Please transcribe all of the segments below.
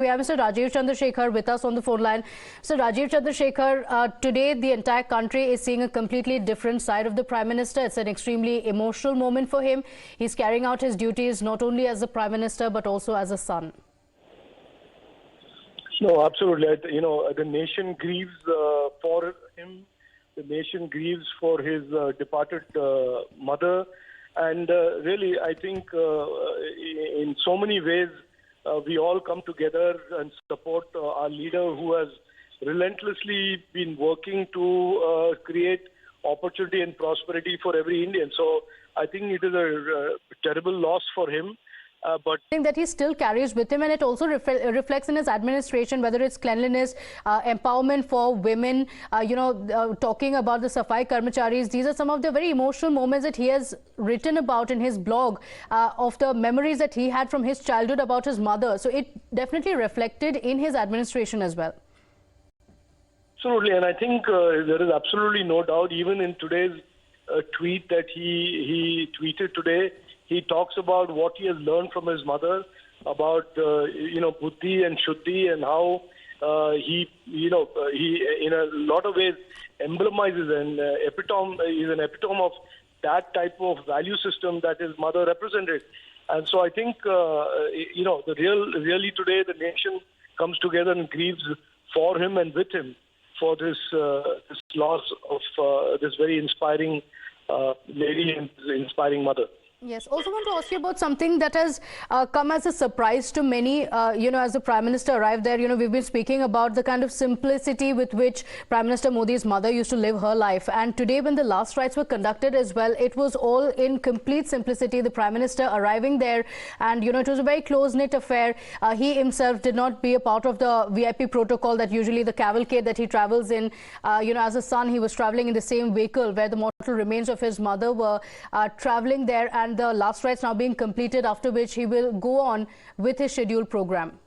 We have Mr. Rajeev Chandrashekhar with us on the phone line. So Rajeev Chandrashekhar, today the entire country is seeing a completely different side of the Prime Minister. It's an extremely emotional moment for him. He's carrying out his duties not only as the Prime Minister but also as a son. No, absolutely. The nation grieves for him. The nation grieves for his departed mother. And really, I think in so many ways, we all come together and support our leader who has relentlessly been working to create opportunity and prosperity for every Indian. So I think it is a terrible loss for him. But I think that he still carries with him, and it also reflects in his administration, whether it's cleanliness, empowerment for women, talking about the Safai Karmacharis. These are some of the very emotional moments that he has written about in his blog, of the memories that he had from his childhood about his mother. So it definitely reflected in his administration as well. Absolutely, and I think there is absolutely no doubt, even in today's tweet that he tweeted today, he talks about what he has learned from his mother about, buddhi and shuddhi, and how he in a lot of ways emblemizes and is an epitome of that type of value system that his mother represented. And so I think, really today the nation comes together and grieves for him and with him for this loss of this very inspiring lady and inspiring mother. Yes. Also want to ask you about something that has come as a surprise to many, as the Prime Minister arrived there. We've been speaking about the kind of simplicity with which Prime Minister Modi's mother used to live her life. And today, when the last rites were conducted as well, it was all in complete simplicity. The Prime Minister arriving there, and, it was a very close-knit affair. He himself did not be a part of the VIP protocol that usually the cavalcade that he travels in. As a son, he was traveling in the same vehicle where the mortal remains of his mother were traveling there. And the last rites now being completed, after which he will go on with his scheduled program.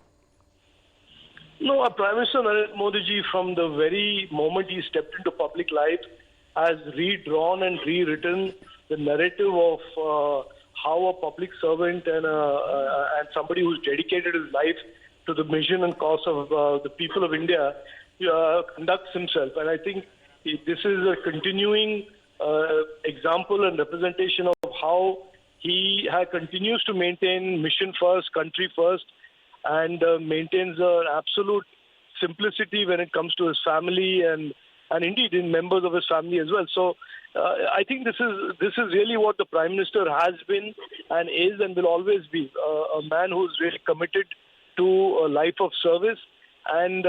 No, our Prime Minister Narendra Modi ji, from the very moment he stepped into public life, has redrawn and rewritten the narrative of how a public servant and somebody who's dedicated his life to the mission and cause of the people of India conducts himself. And I think this is a continuing example and representation of how he continues to maintain mission first, country first, and maintains an absolute simplicity when it comes to his family and indeed in members of his family as well. So I think this is really what the Prime Minister has been and is and will always be, a man who's really committed to a life of service, and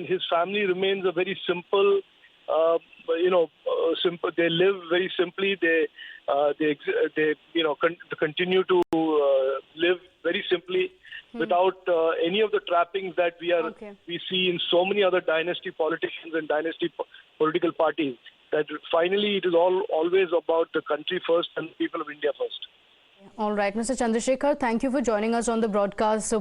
his family remains a very simple. Simple. They live very simply. They continue to live very simply, without any of the trappings that we see in so many other dynasty politicians and dynasty political parties. That finally it is always about the country first and the people of India first. All right, Mr. Chandrashekhar, thank you for joining us on the broadcast. So